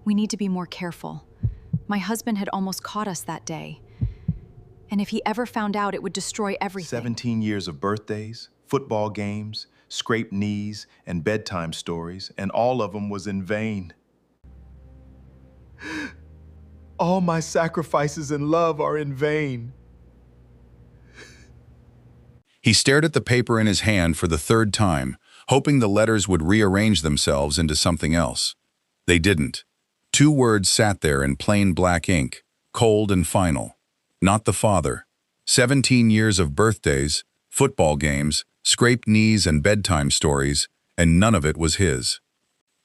We need to be more careful. My husband had almost caught us that day. And if he ever found out, it would destroy everything. 17 years of birthdays, football games, scraped knees, and bedtime stories, and all of them was in vain. All my sacrifices and love are in vain. He stared at the paper in his hand for the third time, hoping the letters would rearrange themselves into something else. They didn't. 2 words sat there in plain black ink, cold and final. Not the father. 17 years of birthdays, football games, scraped knees and bedtime stories, and none of it was his.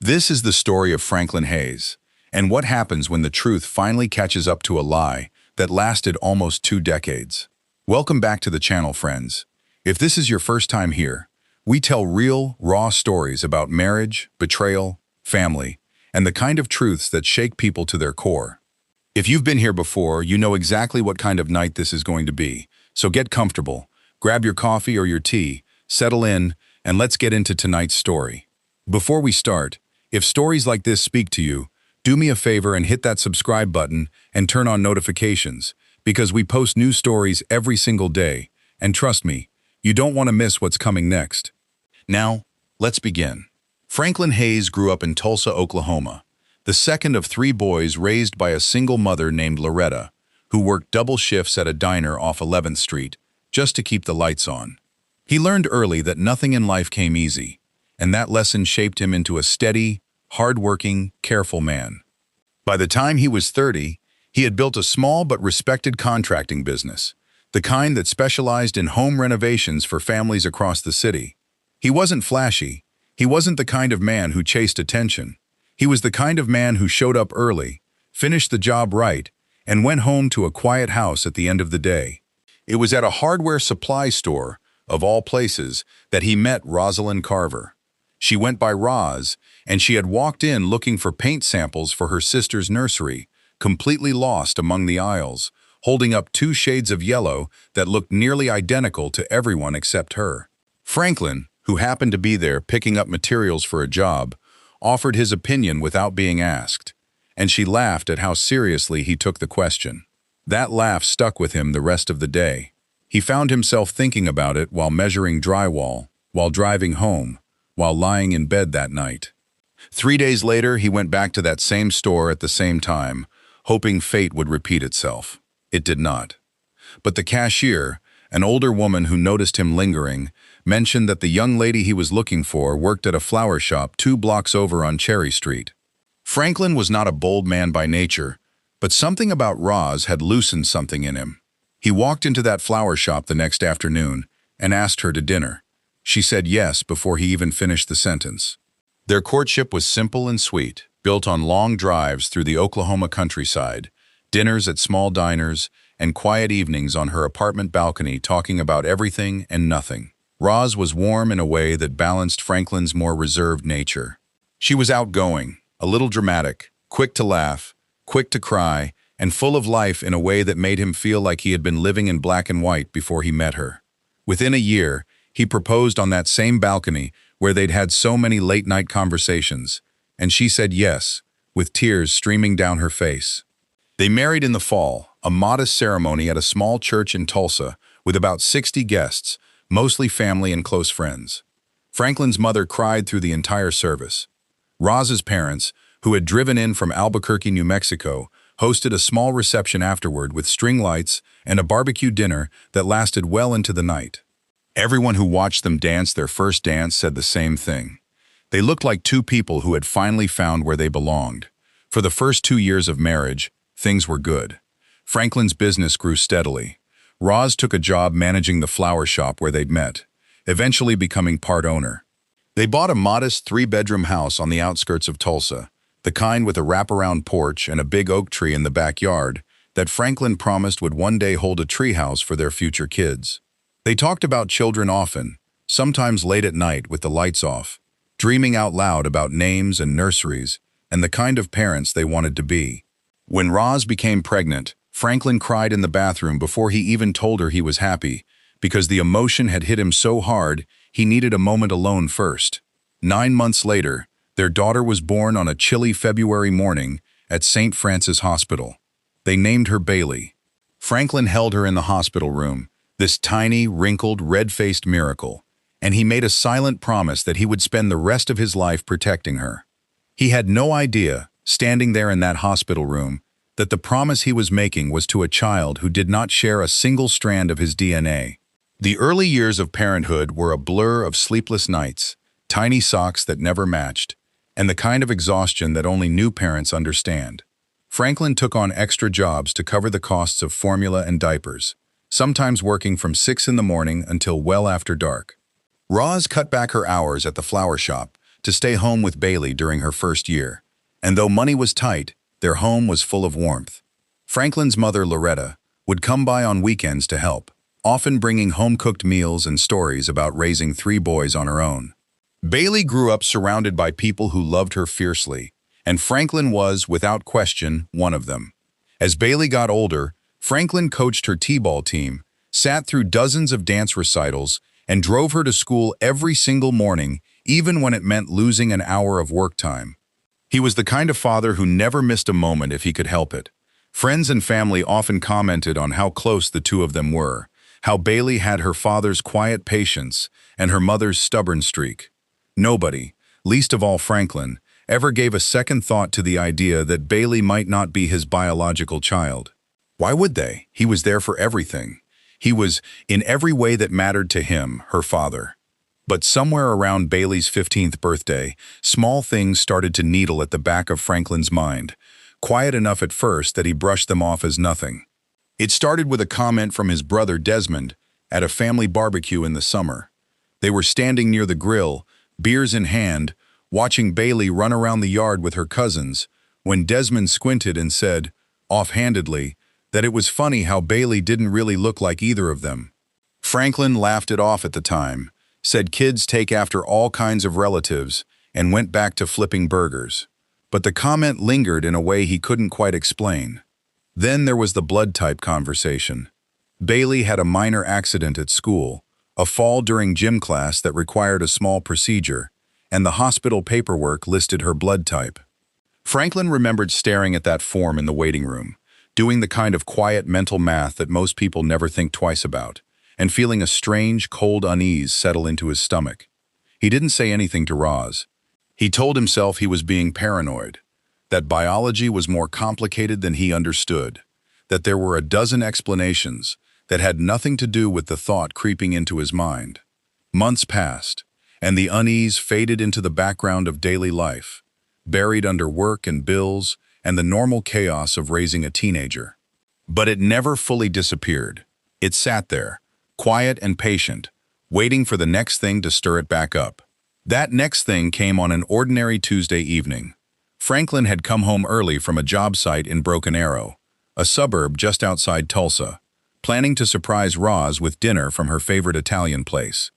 This is the story of Franklin Hayes, and what happens when the truth finally catches up to a lie that lasted almost 2 decades. Welcome back to the channel, friends. If this is your first time here, we tell real, raw stories about marriage, betrayal, family, and the kind of truths that shake people to their core. If you've been here before, you know exactly what kind of night this is going to be, so get comfortable, grab your coffee or your tea, settle in, and let's get into tonight's story. Before we start, if stories like this speak to you, do me a favor and hit that subscribe button and turn on notifications, because we post new stories every single day, and trust me, you don't want to miss what's coming next. Now, let's begin. Franklin Hayes grew up in Tulsa, Oklahoma, the second of 3 boys raised by a single mother named Loretta, who worked double shifts at a diner off 11th Street just to keep the lights on. He learned early that nothing in life came easy, and that lesson shaped him into a steady, hardworking, careful man. By the time he was 30, he had built a small but respected contracting business, the kind that specialized in home renovations for families across the city. He wasn't flashy. He wasn't the kind of man who chased attention. He was the kind of man who showed up early, finished the job right, and went home to a quiet house at the end of the day. It was at a hardware supply store, of all places, that he met Rosalind Carver. She went by Roz, and she had walked in looking for paint samples for her sister's nursery, completely lost among the aisles, holding up 2 shades of yellow that looked nearly identical to everyone except her. Franklin, who happened to be there picking up materials for a job, offered his opinion without being asked, and she laughed at how seriously he took the question. That laugh stuck with him the rest of the day. He found himself thinking about it while measuring drywall, while driving home, while lying in bed that night. 3 days later, he went back to that same store at the same time, hoping fate would repeat itself. It did not. But the cashier, an older woman who noticed him lingering, mentioned that the young lady he was looking for worked at a flower shop 2 blocks over on Cherry Street. Franklin was not a bold man by nature, but something about Roz had loosened something in him. He walked into that flower shop the next afternoon and asked her to dinner. She said yes before he even finished the sentence. Their courtship was simple and sweet, built on long drives through the Oklahoma countryside, dinners at small diners, and quiet evenings on her apartment balcony talking about everything and nothing. Roz was warm in a way that balanced Franklin's more reserved nature. She was outgoing, a little dramatic, quick to laugh, quick to cry, and full of life in a way that made him feel like he had been living in black and white before he met her. Within a year, he proposed on that same balcony where they'd had so many late-night conversations, and she said yes, with tears streaming down her face. They married in the fall, a modest ceremony at a small church in Tulsa with about 60 guests, mostly family and close friends. Franklin's mother cried through the entire service. Roz's parents, who had driven in from Albuquerque, New Mexico, hosted a small reception afterward with string lights and a barbecue dinner that lasted well into the night. Everyone who watched them dance their first dance said the same thing. They looked like 2 people who had finally found where they belonged. For the first 2 years of marriage, things were good. Franklin's business grew steadily. Roz took a job managing the flower shop where they'd met, eventually becoming part owner. They bought a modest 3-bedroom house on the outskirts of Tulsa, the kind with a wraparound porch and a big oak tree in the backyard that Franklin promised would one day hold a treehouse for their future kids. They talked about children often, sometimes late at night with the lights off, dreaming out loud about names and nurseries and the kind of parents they wanted to be. When Roz became pregnant, Franklin cried in the bathroom before he even told her he was happy, because the emotion had hit him so hard he needed a moment alone first. 9 months later, their daughter was born on a chilly February morning, at St. Francis Hospital. They named her Bailey. Franklin held her in the hospital room, this tiny, wrinkled, red-faced miracle, and he made a silent promise that he would spend the rest of his life protecting her. He had no idea, standing there in that hospital room, that the promise he was making was to a child who did not share a single strand of his DNA. The early years of parenthood were a blur of sleepless nights, tiny socks that never matched, and the kind of exhaustion that only new parents understand. Franklin took on extra jobs to cover the costs of formula and diapers, sometimes working from 6 in the morning until well after dark. Roz cut back her hours at the flower shop to stay home with Bailey during her first year, and though money was tight, their home was full of warmth. Franklin's mother, Loretta, would come by on weekends to help, often bringing home-cooked meals and stories about raising 3 boys on her own. Bailey grew up surrounded by people who loved her fiercely, and Franklin was, without question, one of them. As Bailey got older, Franklin coached her t-ball team, sat through dozens of dance recitals, and drove her to school every single morning, even when it meant losing an hour of work time. He was the kind of father who never missed a moment if he could help it. Friends and family often commented on how close the two of them were, how Bailey had her father's quiet patience and her mother's stubborn streak. Nobody, least of all Franklin, ever gave a second thought to the idea that Bailey might not be his biological child. Why would they? He was there for everything. He was, in every way that mattered to him, her father. But somewhere around Bailey's 15th birthday, small things started to needle at the back of Franklin's mind, quiet enough at first that he brushed them off as nothing. It started with a comment from his brother Desmond at a family barbecue in the summer. They were standing near the grill, beers in hand, watching Bailey run around the yard with her cousins, when Desmond squinted and said, offhandedly, that it was funny how Bailey didn't really look like either of them. Franklin laughed it off at the time, said kids take after all kinds of relatives, and went back to flipping burgers. But the comment lingered in a way he couldn't quite explain. Then there was the blood type conversation. Bailey had a minor accident at school, a fall during gym class that required a small procedure, and the hospital paperwork listed her blood type. Franklin remembered staring at that form in the waiting room, doing the kind of quiet mental math that most people never think twice about, and feeling a strange, cold unease settle into his stomach. He didn't say anything to Roz. He told himself he was being paranoid, that biology was more complicated than he understood, that there were a dozen explanations that had nothing to do with the thought creeping into his mind. Months passed, and the unease faded into the background of daily life, buried under work and bills and the normal chaos of raising a teenager. But it never fully disappeared. It sat there, quiet and patient, waiting for the next thing to stir it back up. That next thing came on an ordinary Tuesday evening. Franklin had come home early from a job site in Broken Arrow, a suburb just outside Tulsa, planning to surprise Roz with dinner from her favorite Italian place.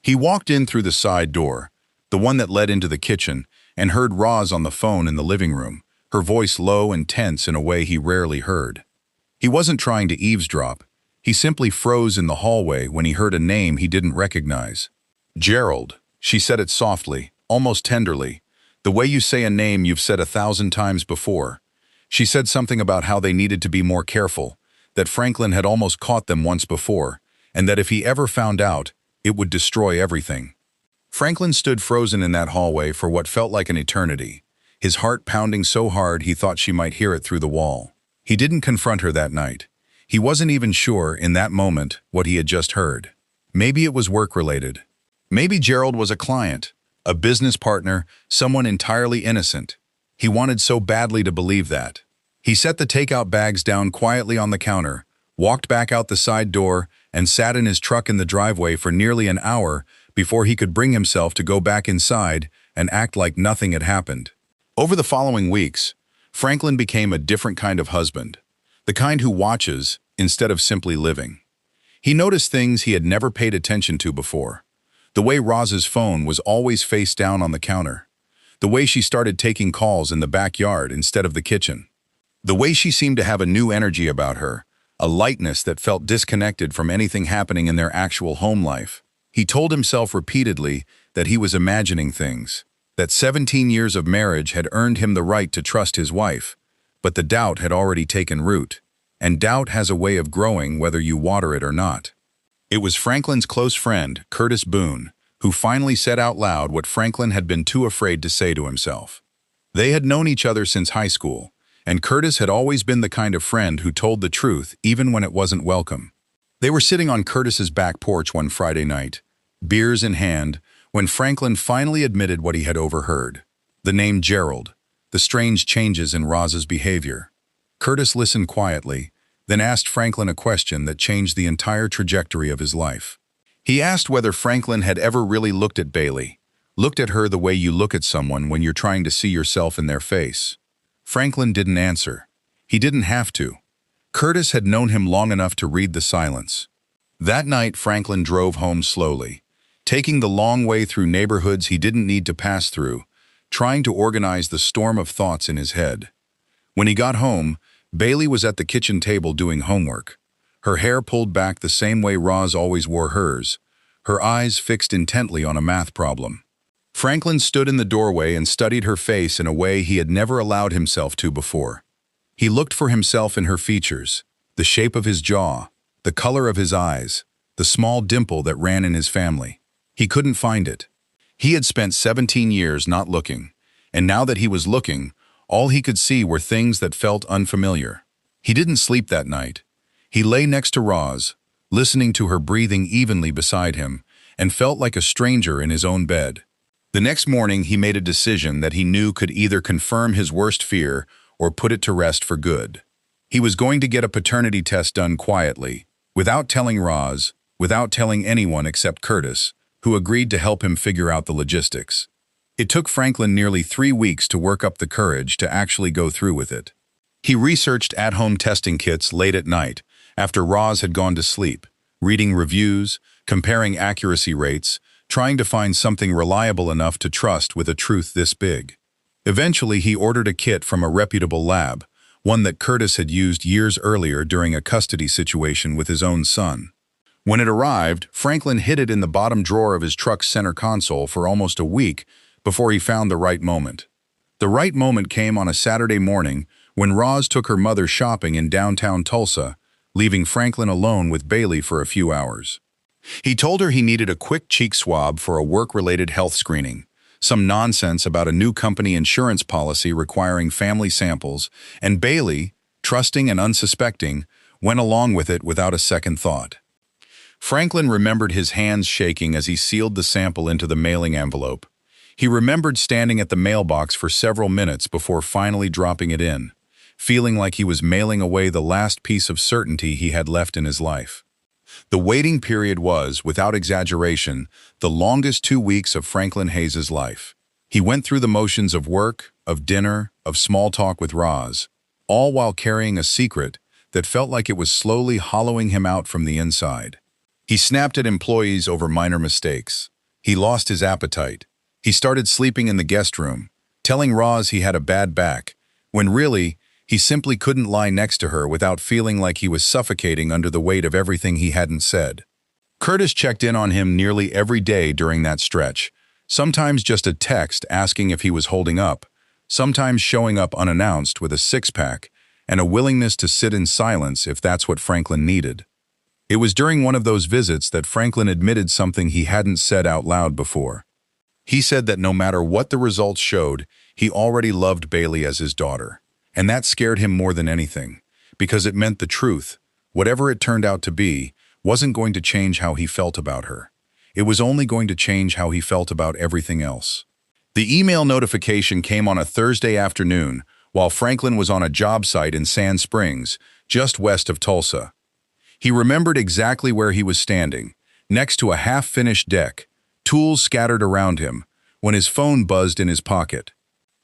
He walked in through the side door, the one that led into the kitchen, and heard Roz on the phone in the living room, her voice low and tense in a way he rarely heard. He wasn't trying to eavesdrop. He simply froze in the hallway when he heard a name he didn't recognize. Gerald, she said it softly, almost tenderly, the way you say a name you've said 1,000 times before. She said something about how they needed to be more careful, that Franklin had almost caught them once before, and that if he ever found out, it would destroy everything. Franklin stood frozen in that hallway for what felt like an eternity, his heart pounding so hard he thought she might hear it through the wall. He didn't confront her that night. He wasn't even sure, in that moment, what he had just heard. Maybe it was work-related. Maybe Gerald was a client, a business partner, someone entirely innocent. He wanted so badly to believe that. He set the takeout bags down quietly on the counter, walked back out the side door, and sat in his truck in the driveway for nearly an hour before he could bring himself to go back inside and act like nothing had happened. Over the following weeks, Franklin became a different kind of husband, the kind who watches instead of simply living. He noticed things he had never paid attention to before. The way Roz's phone was always face down on the counter. The way she started taking calls in the backyard instead of the kitchen. The way she seemed to have a new energy about her, a lightness that felt disconnected from anything happening in their actual home life. He told himself repeatedly that he was imagining things, that 17 years of marriage had earned him the right to trust his wife, but the doubt had already taken root, and doubt has a way of growing whether you water it or not. It was Franklin's close friend, Curtis Boone, who finally said out loud what Franklin had been too afraid to say to himself. They had known each other since high school, and Curtis had always been the kind of friend who told the truth even when it wasn't welcome. They were sitting on Curtis's back porch one Friday night, beers in hand, when Franklin finally admitted what he had overheard. The name Gerald, the strange changes in Roz's behavior. Curtis listened quietly, then asked Franklin a question that changed the entire trajectory of his life. He asked whether Franklin had ever really looked at Bailey, looked at her the way you look at someone when you're trying to see yourself in their face. Franklin didn't answer. He didn't have to. Curtis had known him long enough to read the silence. That night, Franklin drove home slowly, taking the long way through neighborhoods he didn't need to pass through, trying to organize the storm of thoughts in his head. When he got home, Bailey was at the kitchen table doing homework. Her hair pulled back the same way Roz always wore hers, her eyes fixed intently on a math problem. Franklin stood in the doorway and studied her face in a way he had never allowed himself to before. He looked for himself in her features, the shape of his jaw, the color of his eyes, the small dimple that ran in his family. He couldn't find it. He had spent 17 years not looking, and now that he was looking, all he could see were things that felt unfamiliar. He didn't sleep that night. He lay next to Roz, listening to her breathing evenly beside him, and felt like a stranger in his own bed. The next morning, he made a decision that he knew could either confirm his worst fear or put it to rest for good. He was going to get a paternity test done quietly, without telling Roz, without telling anyone except Curtis, who agreed to help him figure out the logistics. It took Franklin nearly 3 weeks to work up the courage to actually go through with it. He researched at-home testing kits late at night, after Roz had gone to sleep, reading reviews, comparing accuracy rates, trying to find something reliable enough to trust with a truth this big. Eventually, he ordered a kit from a reputable lab, one that Curtis had used years earlier during a custody situation with his own son. When it arrived, Franklin hid it in the bottom drawer of his truck's center console for almost a week before he found the right moment. The right moment came on a Saturday morning when Roz took her mother shopping in downtown Tulsa, leaving Franklin alone with Bailey for a few hours. He told her he needed a quick cheek swab for a work-related health screening, some nonsense about a new company insurance policy requiring family samples, and Bailey, trusting and unsuspecting, went along with it without a second thought. Franklin remembered his hands shaking as he sealed the sample into the mailing envelope. He remembered standing at the mailbox for several minutes before finally dropping it in, feeling like he was mailing away the last piece of certainty he had left in his life. The waiting period was, without exaggeration, the longest 2 weeks of Franklin Hayes' life. He went through the motions of work, of dinner, of small talk with Roz, all while carrying a secret that felt like it was slowly hollowing him out from the inside. He snapped at employees over minor mistakes. He lost his appetite. He started sleeping in the guest room, telling Roz he had a bad back, when really, he simply couldn't lie next to her without feeling like he was suffocating under the weight of everything he hadn't said. Curtis checked in on him nearly every day during that stretch, sometimes just a text asking if he was holding up, sometimes showing up unannounced with a six-pack and a willingness to sit in silence if that's what Franklin needed. It was during one of those visits that Franklin admitted something he hadn't said out loud before. He said that no matter what the results showed, he already loved Bailey as his daughter. And that scared him more than anything, because it meant the truth, whatever it turned out to be, wasn't going to change how he felt about her. It was only going to change how he felt about everything else. The email notification came on a Thursday afternoon while Franklin was on a job site in Sand Springs, just west of Tulsa. He remembered exactly where he was standing, next to a half-finished deck, tools scattered around him, when his phone buzzed in his pocket.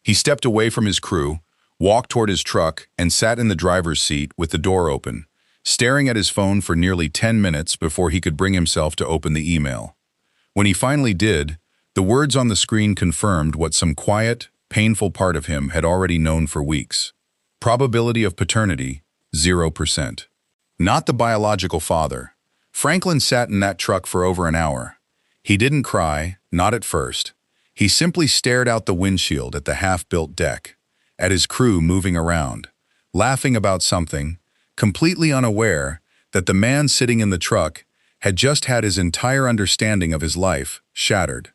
He stepped away from his crew, walked toward his truck, and sat in the driver's seat with the door open, staring at his phone for nearly 10 minutes before he could bring himself to open the email. When he finally did, the words on the screen confirmed what some quiet, painful part of him had already known for weeks. Probability of paternity, 0%. Not the biological father. Franklin sat in that truck for over an hour. He didn't cry, not at first. He simply stared out the windshield at the half-built deck, at his crew moving around, laughing about something, completely unaware that the man sitting in the truck had just had his entire understanding of his life shattered.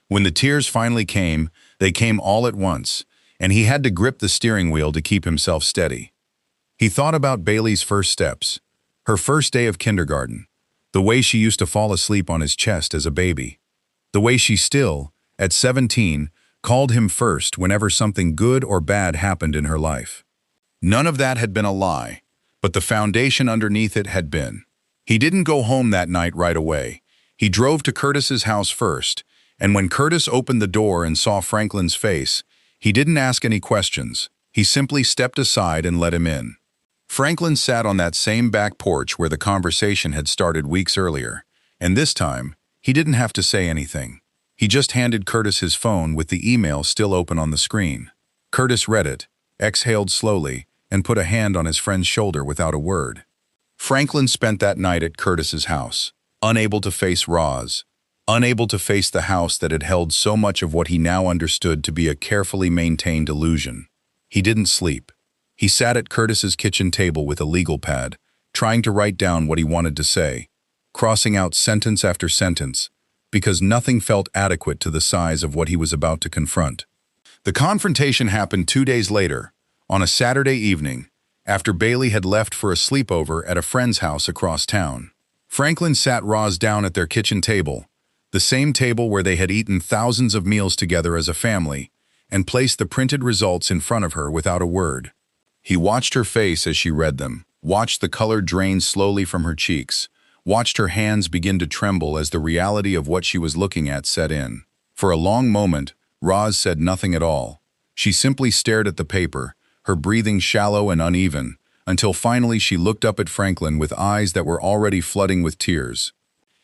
When the tears finally came, they came all at once, and he had to grip the steering wheel to keep himself steady. He thought about Bailey's first steps, her first day of kindergarten, the way she used to fall asleep on his chest as a baby, the way she still, at 17, called him first whenever something good or bad happened in her life. None of that had been a lie, but the foundation underneath it had been. He didn't go home that night right away. He drove to Curtis's house first, and when Curtis opened the door and saw Franklin's face, he didn't ask any questions. He simply stepped aside and let him in. Franklin sat on that same back porch where the conversation had started weeks earlier, and this time, he didn't have to say anything. He just handed Curtis his phone with the email still open on the screen. Curtis read it, exhaled slowly, and put a hand on his friend's shoulder without a word. Franklin spent that night at Curtis's house, unable to face Roz, unable to face the house that had held so much of what he now understood to be a carefully maintained illusion. He didn't sleep. He sat at Curtis's kitchen table with a legal pad, trying to write down what he wanted to say, crossing out sentence after sentence, because nothing felt adequate to the size of what he was about to confront. The confrontation happened 2 days later, on a Saturday evening, after Bailey had left for a sleepover at a friend's house across town. Franklin sat Roz down at their kitchen table, the same table where they had eaten thousands of meals together as a family, and placed the printed results in front of her without a word. He watched her face as she read them, watched the color drain slowly from her cheeks, watched her hands begin to tremble as the reality of what she was looking at set in. For a long moment, Roz said nothing at all. She simply stared at the paper, her breathing shallow and uneven, until finally she looked up at Franklin with eyes that were already flooding with tears.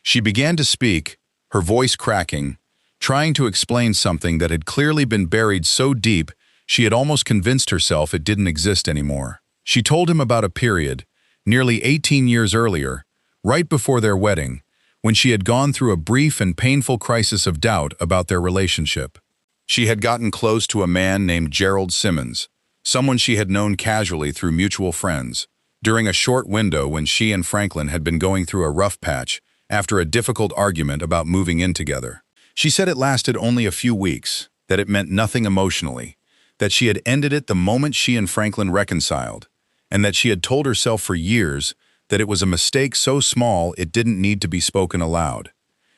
She began to speak, her voice cracking, trying to explain something that had clearly been buried so deep she had almost convinced herself it didn't exist anymore. She told him about a period, nearly 18 years earlier, right before their wedding, when she had gone through a brief and painful crisis of doubt about their relationship. She had gotten close to a man named Gerald Simmons, someone she had known casually through mutual friends, during a short window when she and Franklin had been going through a rough patch after a difficult argument about moving in together. She said it lasted only a few weeks, that it meant nothing emotionally, that she had ended it the moment she and Franklin reconciled, and that she had told herself for years that it was a mistake so small it didn't need to be spoken aloud.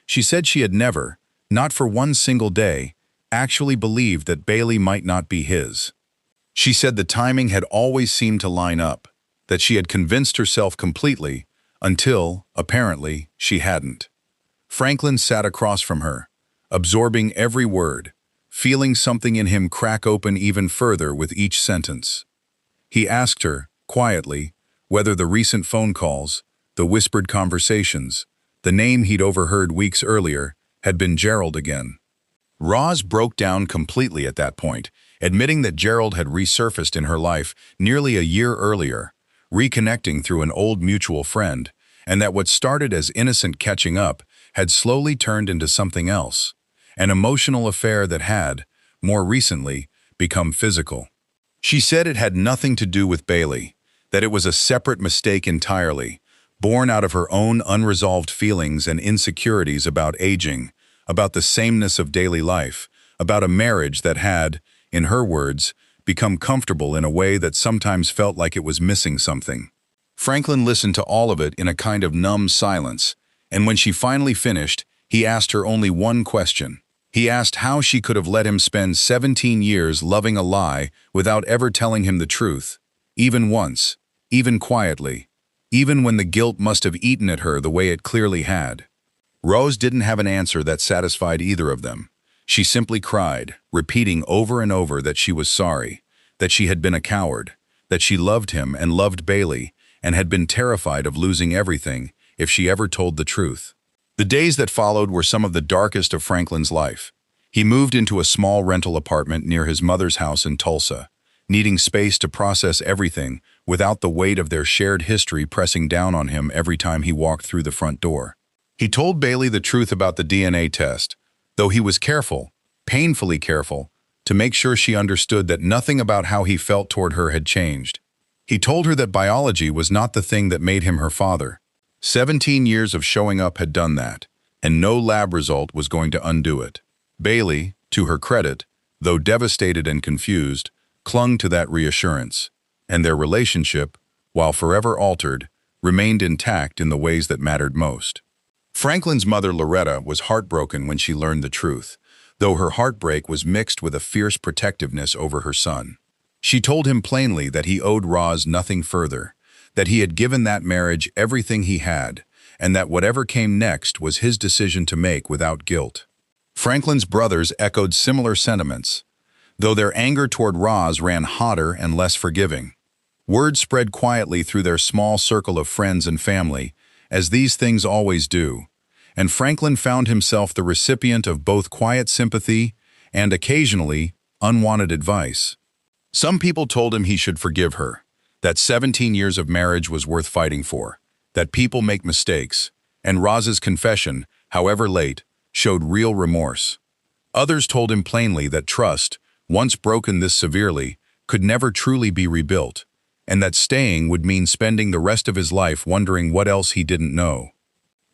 She said she had never, not for one single day, actually believed that Bailey might not be his. She said the timing had always seemed to line up, that she had convinced herself completely, until, apparently, she hadn't. Franklin sat across from her, absorbing every word, feeling something in him crack open even further with each sentence. He asked her, quietly, whether the recent phone calls, the whispered conversations, the name he'd overheard weeks earlier, had been Gerald again. Roz broke down completely at that point, admitting that Gerald had resurfaced in her life nearly a year earlier, reconnecting through an old mutual friend, and that what started as innocent catching up had slowly turned into something else, an emotional affair that had, more recently, become physical. She said it had nothing to do with Bailey, that it was a separate mistake entirely, born out of her own unresolved feelings and insecurities about aging, about the sameness of daily life, about a marriage that had, in her words, become comfortable in a way that sometimes felt like it was missing something. Franklin listened to all of it in a kind of numb silence, and when she finally finished, he asked her only one question. He asked how she could have let him spend 17 years loving a lie without ever telling him the truth, even once, even quietly, even when the guilt must have eaten at her the way it clearly had. Rose didn't have an answer that satisfied either of them. She simply cried, repeating over and over that she was sorry, that she had been a coward, that she loved him and loved Bailey, and had been terrified of losing everything if she ever told the truth. The days that followed were some of the darkest of Franklin's life. He moved into a small rental apartment near his mother's house in Tulsa, needing space to process everything without the weight of their shared history pressing down on him every time he walked through the front door. He told Bailey the truth about the DNA test, though he was careful, painfully careful, to make sure she understood that nothing about how he felt toward her had changed. He told her that biology was not the thing that made him her father. 17 years of showing up had done that, and no lab result was going to undo it. Bailey, to her credit, though devastated and confused, clung to that reassurance, and their relationship, while forever altered, remained intact in the ways that mattered most. Franklin's mother, Loretta, was heartbroken when she learned the truth, though her heartbreak was mixed with a fierce protectiveness over her son. She told him plainly that he owed Roz nothing further, that he had given that marriage everything he had, and that whatever came next was his decision to make without guilt. Franklin's brothers echoed similar sentiments, though their anger toward Roz ran hotter and less forgiving. Word spread quietly through their small circle of friends and family, as these things always do, and Franklin found himself the recipient of both quiet sympathy and, occasionally, unwanted advice. Some people told him he should forgive her, that 17 years of marriage was worth fighting for, that people make mistakes, and Roz's confession, however late, showed real remorse. Others told him plainly that trust, once broken this severely, could never truly be rebuilt, and that staying would mean spending the rest of his life wondering what else he didn't know.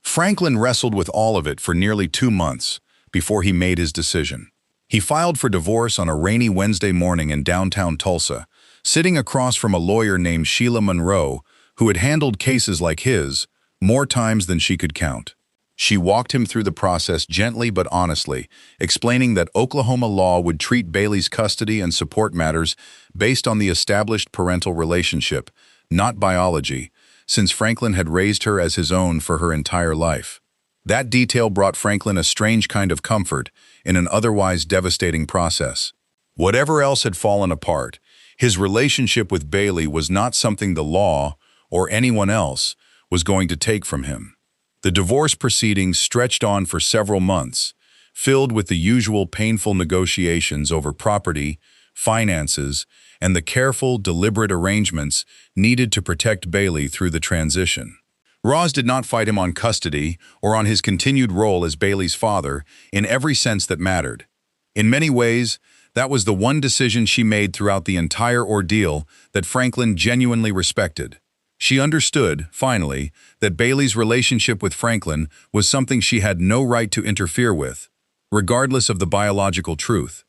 Franklin wrestled with all of it for nearly 2 months before he made his decision. He filed for divorce on a rainy Wednesday morning in downtown Tulsa, sitting across from a lawyer named Sheila Monroe, who had handled cases like his more times than she could count. She walked him through the process gently but honestly, explaining that Oklahoma law would treat Bailey's custody and support matters based on the established parental relationship, not biology, since Franklin had raised her as his own for her entire life. That detail brought Franklin a strange kind of comfort in an otherwise devastating process. Whatever else had fallen apart, his relationship with Bailey was not something the law, or anyone else, was going to take from him. The divorce proceedings stretched on for several months, filled with the usual painful negotiations over property, finances, and the careful, deliberate arrangements needed to protect Bailey through the transition. Roz did not fight him on custody or on his continued role as Bailey's father in every sense that mattered. In many ways, that was the one decision she made throughout the entire ordeal that Franklin genuinely respected. She understood, finally, that Bailey's relationship with Franklin was something she had no right to interfere with, regardless of the biological truth.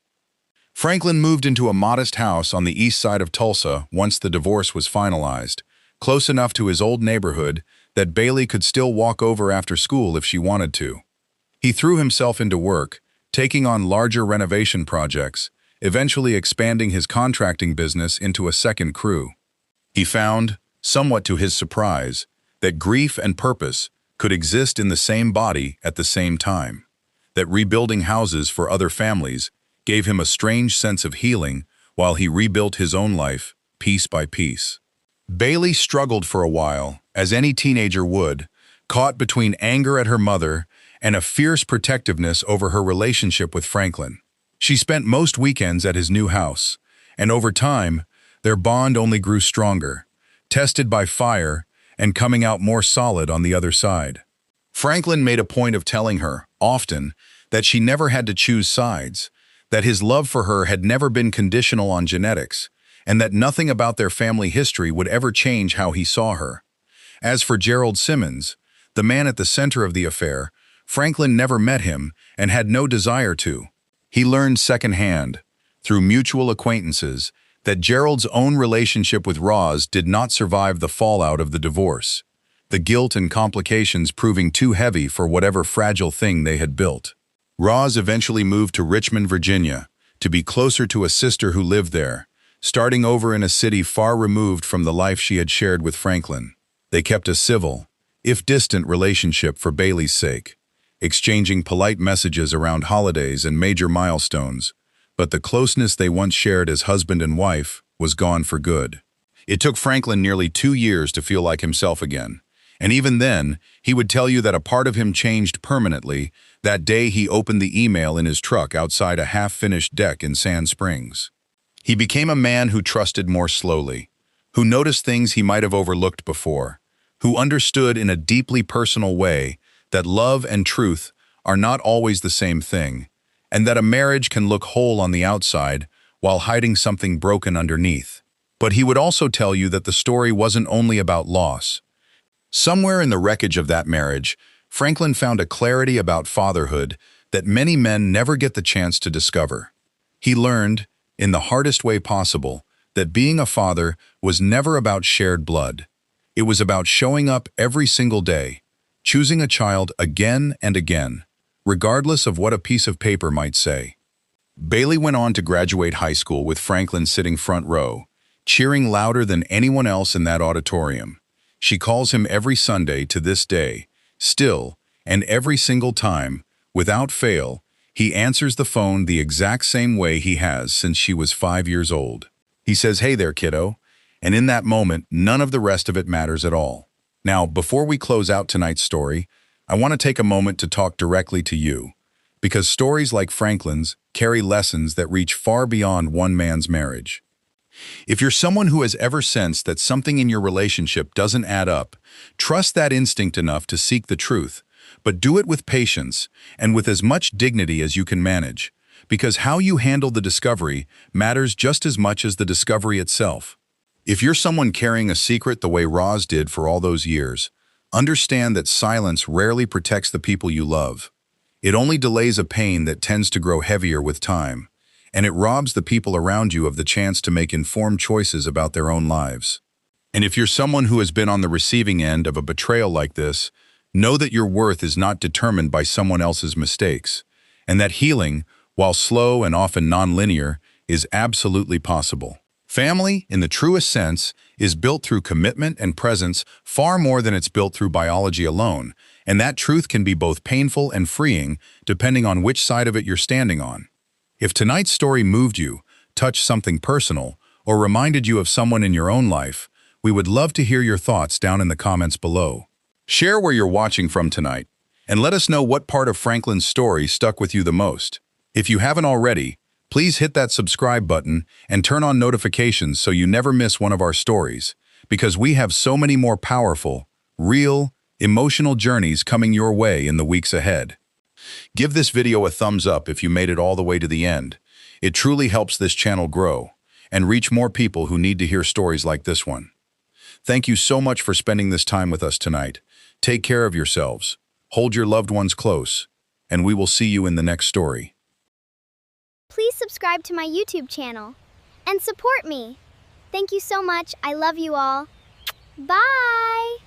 Franklin moved into a modest house on the east side of Tulsa once the divorce was finalized, close enough to his old neighborhood that Bailey could still walk over after school if she wanted to. He threw himself into work, taking on larger renovation projects, eventually expanding his contracting business into a second crew. He found, somewhat to his surprise, that grief and purpose could exist in the same body at the same time, that rebuilding houses for other families gave him a strange sense of healing while he rebuilt his own life piece by piece. Bailey struggled for a while, as any teenager would, caught between anger at her mother and a fierce protectiveness over her relationship with Franklin. She spent most weekends at his new house, and over time, their bond only grew stronger, tested by fire and coming out more solid on the other side. Franklin made a point of telling her, often, that she never had to choose sides, that his love for her had never been conditional on genetics, and that nothing about their family history would ever change how he saw her. As for Gerald Simmons, the man at the center of the affair, Franklin never met him and had no desire to. He learned secondhand, through mutual acquaintances, that Gerald's own relationship with Roz did not survive the fallout of the divorce, the guilt and complications proving too heavy for whatever fragile thing they had built. Roz eventually moved to Richmond, Virginia, to be closer to a sister who lived there, starting over in a city far removed from the life she had shared with Franklin. They kept a civil, if distant, relationship for Bailey's sake, exchanging polite messages around holidays and major milestones, but the closeness they once shared as husband and wife was gone for good. It took Franklin nearly 2 years to feel like himself again, and even then, he would tell you that a part of him changed permanently that day he opened the email in his truck outside a half-finished deck in Sand Springs. He became a man who trusted more slowly, who noticed things he might have overlooked before, who understood in a deeply personal way that love and truth are not always the same thing, and that a marriage can look whole on the outside while hiding something broken underneath. But he would also tell you that the story wasn't only about loss. Somewhere in the wreckage of that marriage, Franklin found a clarity about fatherhood that many men never get the chance to discover. He learned, in the hardest way possible, that being a father was never about shared blood. It was about showing up every single day, choosing a child again and again, regardless of what a piece of paper might say. Bailey went on to graduate high school with Franklin sitting front row, cheering louder than anyone else in that auditorium. She calls him every Sunday to this day, still, and every single time, without fail, he answers the phone the exact same way he has since she was 5 years old. He says, "Hey there, kiddo," and in that moment, none of the rest of it matters at all. Now, before we close out tonight's story, I want to take a moment to talk directly to you, because stories like Franklin's carry lessons that reach far beyond one man's marriage. If you're someone who has ever sensed that something in your relationship doesn't add up, trust that instinct enough to seek the truth, but do it with patience and with as much dignity as you can manage, because how you handle the discovery matters just as much as the discovery itself. If you're someone carrying a secret the way Roz did for all those years, understand that silence rarely protects the people you love. It only delays a pain that tends to grow heavier with time, and it robs the people around you of the chance to make informed choices about their own lives. And if you're someone who has been on the receiving end of a betrayal like this, know that your worth is not determined by someone else's mistakes, and that healing, while slow and often non-linear, is absolutely possible. Family, in the truest sense, is built through commitment and presence far more than it's built through biology alone, and that truth can be both painful and freeing depending on which side of it you're standing on. If tonight's story moved you, touched something personal, or reminded you of someone in your own life, we would love to hear your thoughts down in the comments below. Share where you're watching from tonight, and let us know what part of Franklin's story stuck with you the most. If you haven't already, please hit that subscribe button and turn on notifications so you never miss one of our stories, because we have so many more powerful, real, emotional journeys coming your way in the weeks ahead. Give this video a thumbs up if you made it all the way to the end. It truly helps this channel grow and reach more people who need to hear stories like this one. Thank you so much for spending this time with us tonight. Take care of yourselves, hold your loved ones close, and we will see you in the next story. Please subscribe to my YouTube channel and support me. Thank you so much. I love you all. Bye!